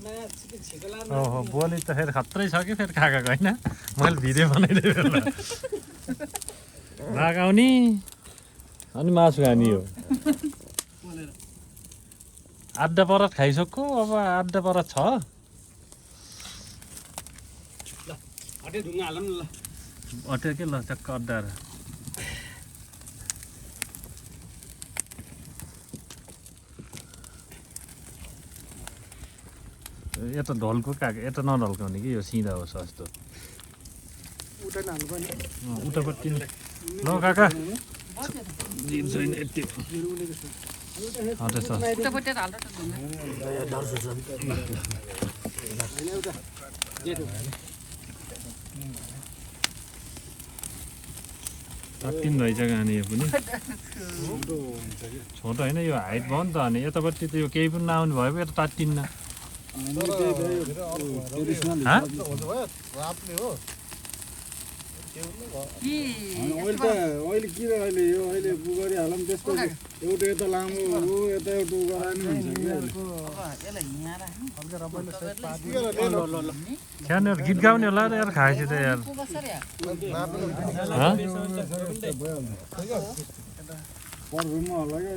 ओहो बोली त फेरि खत्रै छ कि फेरि काकाको होइन मैले भिडियो बनाइदिएँ रागाउने अनि मासु खाने हो आधा परत खाइसक्यो अब आधा परत छ अट्यो के ल चक्क अड्डाएर यता ढल्को काका यता नढल्काउने कि यो सिधा हो सस्तो उतापट्टि ल काका छैन यति तात्तिन रहेछ कहाँनिर यो पनि छोटो होइन यो हाइट भयो नि त अनि यतापट्टि त यो केही पनि नआउने भयो पो यता तात्तिन्न अहिले किन अहिले यो अहिले गरिहालौँ त्यसपछि एउटा यता लामो हो यता एउटा गराएन त्यहाँनिर गीत गाउने होला र यार खाएपछि त यार पर रुममा होला क्या